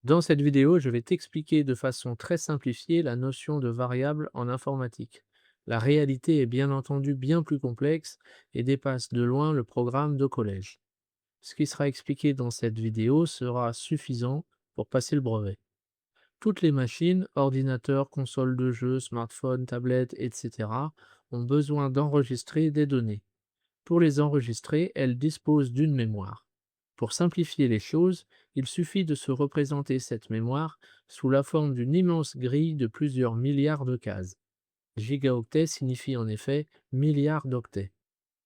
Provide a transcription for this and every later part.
Dans cette vidéo, je vais t'expliquer de façon très simplifiée la notion de variable en informatique. La réalité est bien entendu bien plus complexe et dépasse de loin le programme de collège. Ce qui sera expliqué dans cette vidéo sera suffisant pour passer le brevet. Toutes les machines, ordinateurs, consoles de jeux, smartphones, tablettes, etc., ont besoin d'enregistrer des données. Pour les enregistrer, elles disposent d'une mémoire. Pour simplifier les choses, il suffit de se représenter cette mémoire sous la forme d'une immense grille de plusieurs milliards de cases. Gigaoctet signifie en effet milliards d'octets.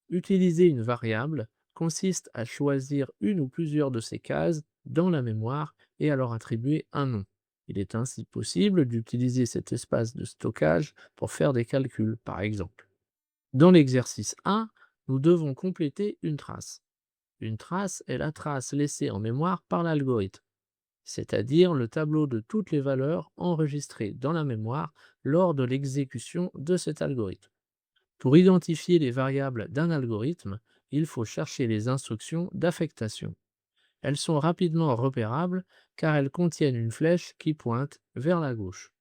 Utiliser une variable consiste à choisir une ou plusieurs de ces cases dans la mémoire et à leur attribuer un nom. Il est ainsi possible d'utiliser cet espace de stockage pour faire des calculs, par exemple. Dans l'exercice 1, nous devons compléter une trace. Une trace est la trace laissée en mémoire par l'algorithme, c'est-à-dire le tableau de toutes les valeurs enregistrées dans la mémoire lors de l'exécution de cet algorithme. Pour identifier les variables d'un algorithme, il faut chercher les instructions d'affectation. Elles sont rapidement repérables car elles contiennent une flèche qui pointe vers la gauche.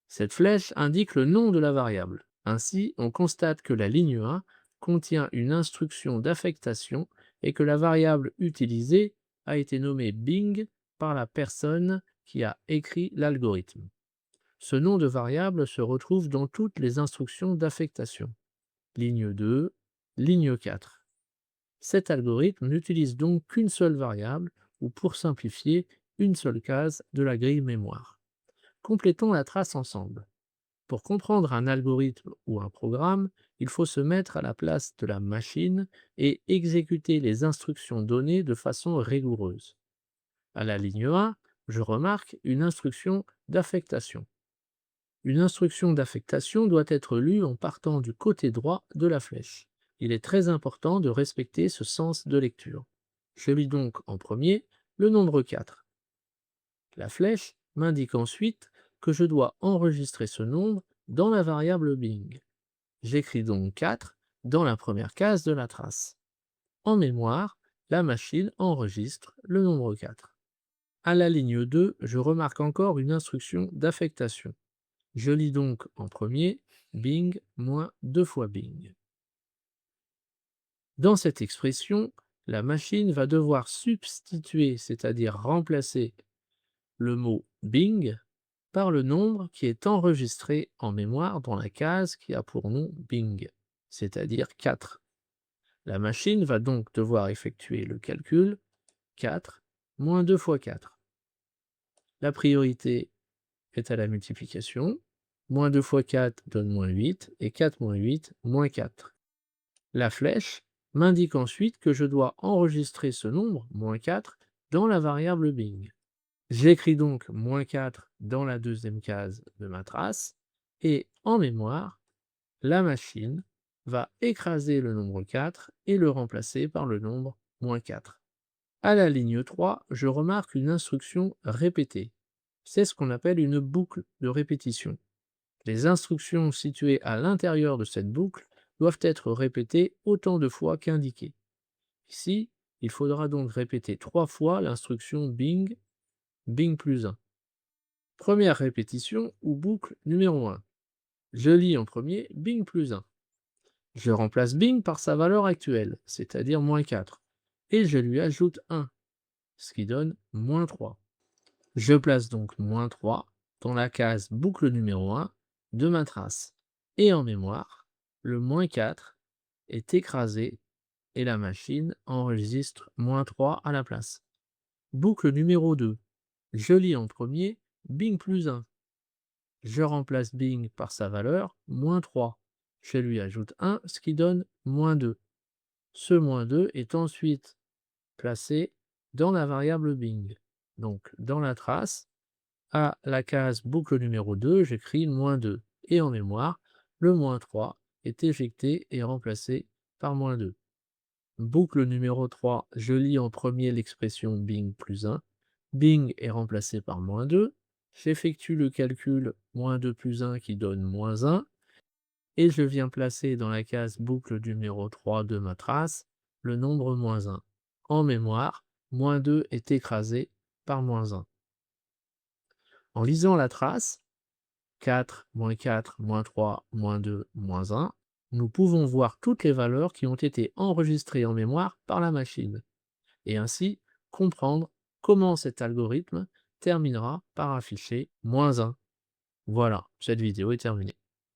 Cette flèche indique le nom de la variable. Ainsi, on constate que la ligne 1 contient une instruction d'affectation et que la variable utilisée a été nommée Bing par la personne qui a écrit l'algorithme. Ce nom de variable se retrouve dans toutes les instructions d'affectation. Ligne 2, ligne 4. Cet algorithme n'utilise donc qu'une seule variable, ou pour simplifier, une seule case de la grille mémoire. Complétons la trace ensemble. Pour comprendre un algorithme ou un programme, il faut se mettre à la place de la machine et exécuter les instructions données de façon rigoureuse. À la ligne 1, je remarque une instruction d'affectation. Une instruction d'affectation doit être lue en partant du côté droit de la flèche. Il est très important de respecter ce sens de lecture. Je lis donc en premier le nombre 4. La flèche m'indique ensuite que je dois enregistrer ce nombre dans la variable Bing. J'écris donc 4 dans la première case de la trace. En mémoire, la machine enregistre le nombre 4. À la ligne 2, je remarque encore une instruction d'affectation. Je lis donc en premier Bing moins 2 fois Bing. Dans cette expression, la machine va devoir substituer, c'est-à-dire remplacer le mot Bing par le nombre qui est enregistré en mémoire dans la case qui a pour nom Bing, c'est-à-dire 4. La machine va donc devoir effectuer le calcul 4 moins 2 fois 4. La priorité est à la multiplication. Moins 2 fois 4 donne moins 8 et 4 moins 8, moins 4. La flèche m'indique ensuite que je dois enregistrer ce nombre, moins 4, dans la variable Bing. J'écris donc moins 4 dans la deuxième case de ma trace et en mémoire, la machine va écraser le nombre 4 et le remplacer par le nombre moins 4. À la ligne 3, je remarque une instruction répétée. C'est ce qu'on appelle une boucle de répétition. Les instructions situées à l'intérieur de cette boucle doivent être répétées autant de fois qu'indiqué. Ici, il faudra donc répéter 3 fois l'instruction Bing, Bing plus 1. Première répétition ou boucle numéro 1. Je lis en premier Bing plus 1. Je remplace Bing par sa valeur actuelle, c'est-à-dire moins 4, et je lui ajoute 1, ce qui donne moins 3. Je place donc moins 3 dans la case boucle numéro 1 de ma trace. Et en mémoire, le moins 4 est écrasé et la machine enregistre moins 3 à la place. Boucle numéro 2. Je lis en premier Bing plus 1. Je remplace Bing par sa valeur, moins 3. Je lui ajoute 1, ce qui donne moins 2. Ce moins 2 est ensuite placé dans la variable Bing. Donc, dans la trace, à la case boucle numéro 2, j'écris moins 2. Et en mémoire, le moins 3 est éjecté et remplacé par moins 2. Boucle numéro 3, je lis en premier l'expression Bing plus 1. Bing est remplacé par moins 2. J'effectue le calcul moins 2 plus 1 qui donne moins 1. Et je viens placer dans la case boucle numéro 3 de ma trace le nombre moins 1. En mémoire, moins 2 est écrasé par moins 1. En lisant la trace, 4, -4, -3, -2, -1, nous pouvons voir toutes les valeurs qui ont été enregistrées en mémoire par la machine, et ainsi comprendre comment cet algorithme terminera par afficher -1. Voilà, cette vidéo est terminée.